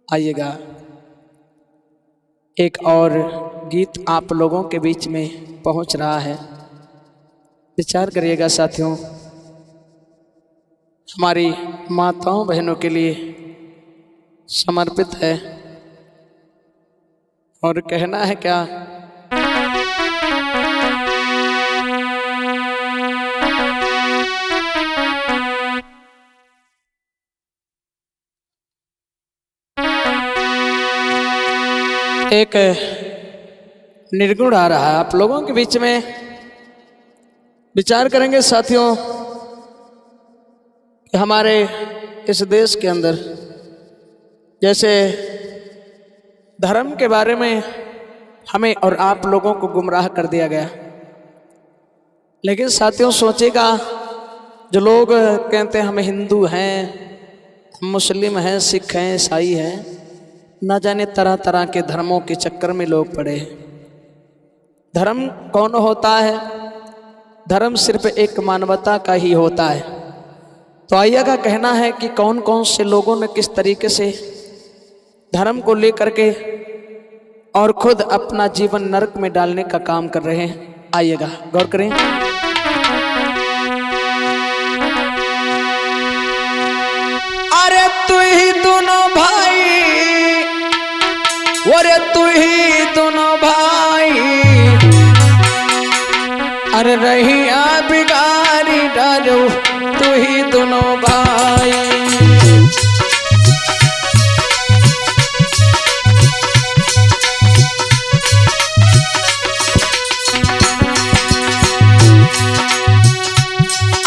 आइएगा एक और गीत आप लोगों के बीच में पहुंच रहा है, विचार करिएगा साथियों। हमारी माताओं बहनों के लिए समर्पित है और कहना है क्या, एक निर्गुण आ रहा है आप लोगों के बीच में, विचार करेंगे साथियों कि हमारे इस देश के अंदर जैसे धर्म के बारे में हमें और आप लोगों को गुमराह कर दिया गया। लेकिन साथियों सोचेगा, जो लोग कहते हैं हम हिंदू हैं, हम मुस्लिम हैं, सिख हैं, ईसाई हैं, न जाने तरह तरह के धर्मों के चक्कर में लोग पड़े हैं। धर्म कौन होता है? धर्म सिर्फ एक मानवता का ही होता है। तो आइएगा कहना है कि कौन कौन से लोगों ने किस तरीके से धर्म को लेकर के और खुद अपना जीवन नरक में डालने का काम कर रहे हैं। आइएगा गौर करें। अरे तू ही दोनों भाई, अरे तू ही दोनों भाई, अरे रहिया बिगाड़ी डालो तू ही दोनों भाई।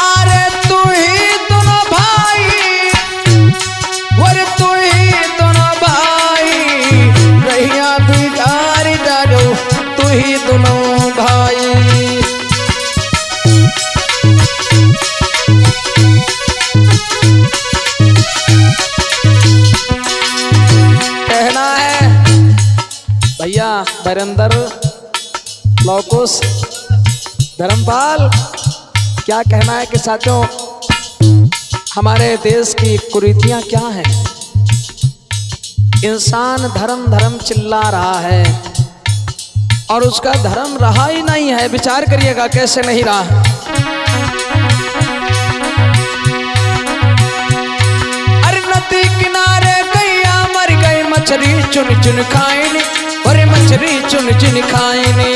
अरे तू ही दोनों भाई, अरे तू ही दोनों भाई, रहिया बिगाड़ी डालो तू ही दोनों भाई। भैया बरिंदर लौकुश धर्मपाल, क्या कहना है कि साथियों हमारे देश की कुरीतियां क्या हैं? इंसान धर्म धर्म चिल्ला रहा है और उसका धर्म रहा ही नहीं है। विचार करिएगा कैसे नहीं रहा। अरे नदी किनारे गैया मर गई, मछली चुन चुन खाएनी, अरे मछली चुन चुन खाएनी।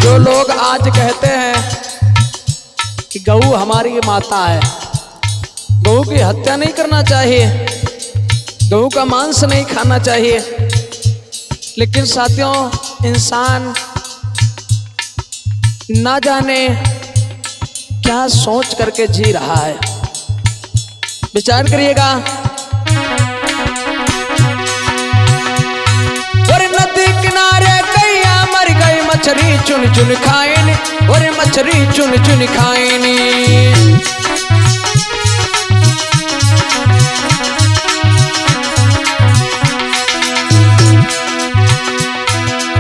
जो लोग आज कहते हैं कि गऊ हमारी माता है, गऊ की हत्या नहीं करना चाहिए, गऊ का मांस नहीं खाना चाहिए, लेकिन साथियों इंसान ना जाने क्या सोच करके जी रहा है। विचार करिएगा। और नदी किनारे गैया मर गई, मछली चुन चुन खाएनी, और मछली चुन चुन खाएनी।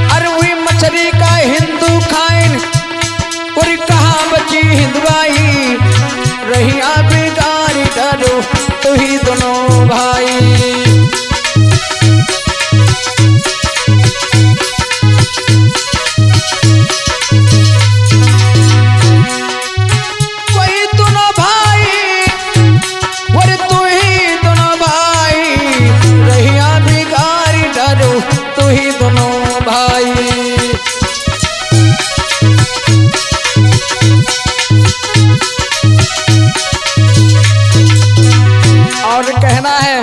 अरे वही मछली का हिंदू खाएन, और कहाँ बची हिंदवाई, रहिया बिगाड़ी डालो तू ही दोनों भाई। वही दोनों भाई, और तू ही दोनों भाई, रहिया बिगाड़ी डालो तू ही दोनों भाई। और कहना है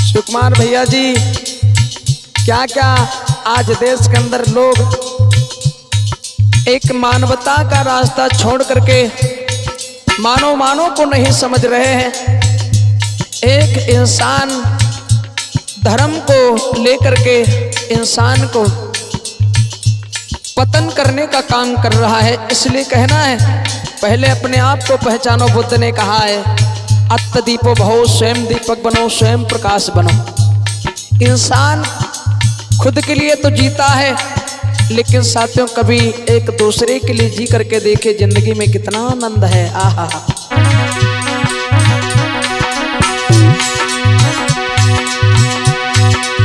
सुकुमार भैया जी, क्या क्या आज देश के अंदर लोग एक मानवता का रास्ता छोड़ करके मानव को नहीं समझ रहे हैं। एक इंसान धर्म को लेकर के इंसान को पतन करने का काम कर रहा है। इसलिए कहना है पहले अपने आप को पहचानो। बुद्ध ने कहा है अत्तदीपो भवो, स्वयं दीपक बनो, स्वयं प्रकाश बनो। इंसान खुद के लिए तो जीता है, लेकिन साथियों कभी एक दूसरे के लिए जी करके देखे, जिंदगी में कितना आनंद है। आहा,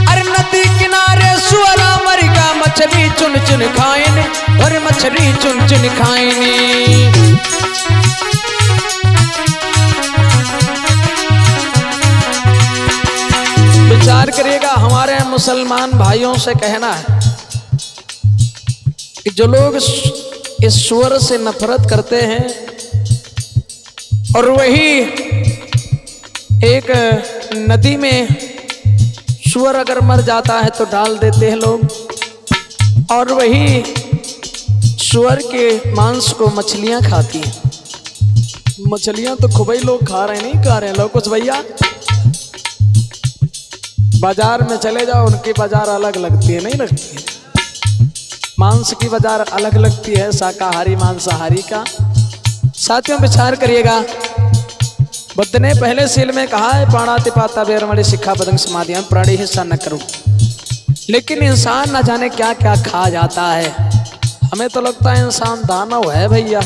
अरे नदी किनारे सुअरा मरिका, मछली चुन चुन खाएने, और मछली चुन चुन खाएने। विचार करिएगा, हमारे मुसलमान भाइयों से कहना है कि जो लोग इस सुअर से नफरत करते हैं और वही एक नदी में सुअर अगर मर जाता है तो डाल देते हैं लोग, और वही सुअर के मांस को मछलियां खाती हैं। मछलियां तो खूब ही लोग खा रहे हैं, नहीं खा रहे हैं लोग कुछ भैया। बाजार में चले जाओ, उनकी बाजार अलग लगती है, नहीं लगती है। मांस की बाजार अलग लगती है, शाकाहारी मांसाहारी का। साथियों विचार करिएगा, बुद्ध ने पहले सील में कहा है प्राणाति पाता बेरमणि शिक्षा पदंग समाधियां, प्राणी हिस्सा न करो। लेकिन इंसान न जाने क्या क्या खा जाता है। हमें तो लगता है इंसान दानव है भैया।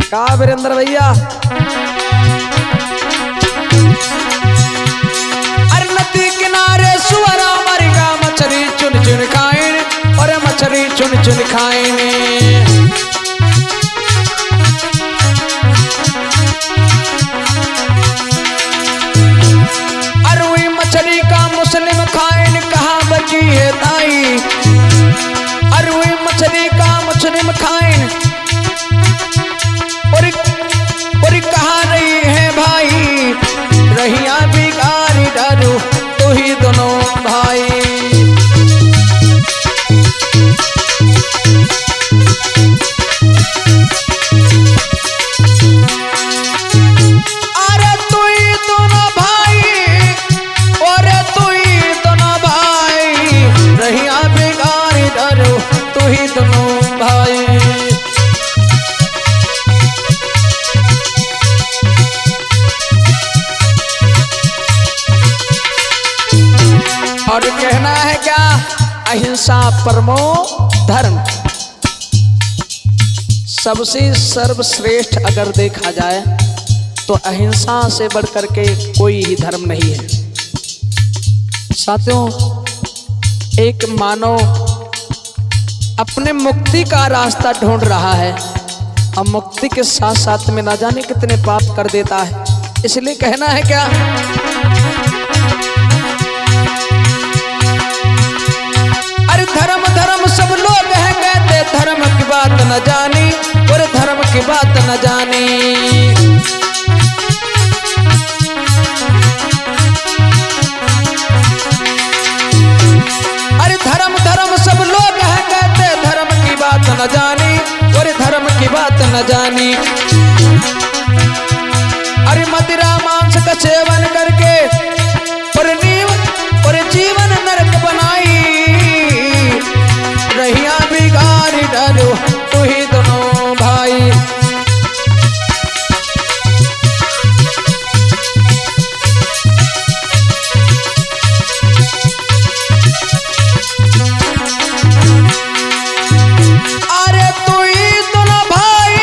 कहा वीरेंद्र भैया, अरे नदी किनारे सुअरा मरिका, मछली चुन चुन खाएने, और मछली चुन चुन खाएने। अरे वही मछली का मुस्लिम खाएने, कहा बची है ताई। अरे वही मछली का मुस्लिम खाएने, और कहा रही है भाई, रहिया बिगाड़ी डालो तो ही दोनों भाई। अरे तू ही दोनों भाई, और तू ही दोनों भाई, रहिया बिगाड़ी डालो तो ही दोनों भाई। और कहना है क्या, अहिंसा परमो धर्म। सबसे सर्वश्रेष्ठ अगर देखा जाए तो अहिंसा से बढ़कर के कोई ही धर्म नहीं है। साथियों, एक मानव अपने मुक्ति का रास्ता ढूंढ रहा है और मुक्ति के साथ साथ में ना जाने कितने पाप कर देता है। इसलिए कहना है क्या, धर्म धर्म सब लोग हैं कहते, धर्म की बात न जानी, और धर्म की बात न जानी। अरे धर्म धर्म सब लोग हैं कहते, धर्म की बात न जानी, और धर्म की बात न जानी। अरे मदिरा मांस का सेवन करके और जीवन नरक बनाई, रहिया बिगाड़ी डालो तू ही दोनों भाई। अरे तू ही दोनों भाई,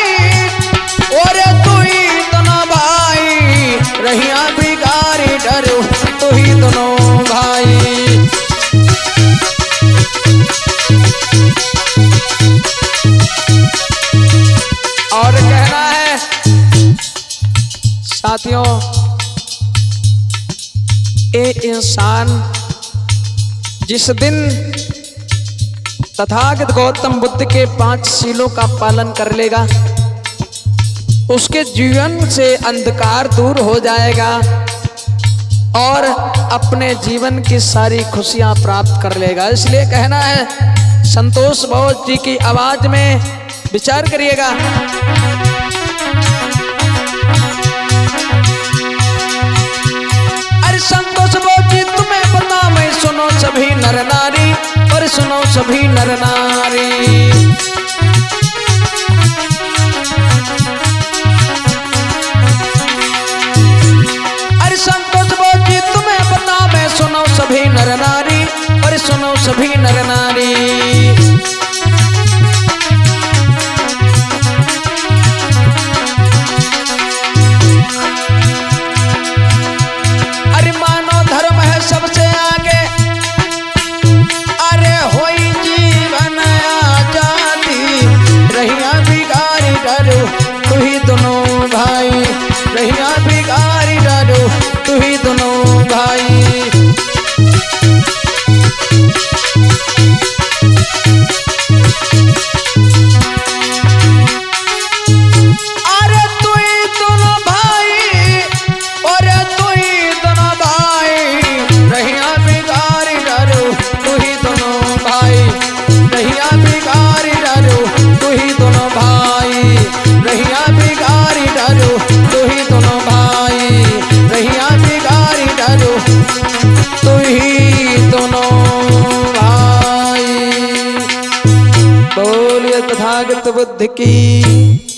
और तू ही दोनों भाई, रहिया बिगाड़ी डालो तू ही दोनों भाई। और कहना है साथियों, ये इंसान जिस दिन तथागत गौतम बुद्ध के 5 शीलों का पालन कर लेगा, उसके जीवन से अंधकार दूर हो जाएगा और अपने जीवन की सारी खुशियां प्राप्त कर लेगा। इसलिए कहना है, संतोष बोध जी की आवाज में विचार करिएगा। अरे संतोष बोध जी तुम्हें पता मैं, सुनो सभी नर नारी, और सुनो सभी नर नारी। अरे संतोष बोध जी तुम्हें पता मैं, सुनो सभी नर नारी, और सुनो सभी नर नारी। ही दोनों भाई। बोलिए तथागत बुद्ध की।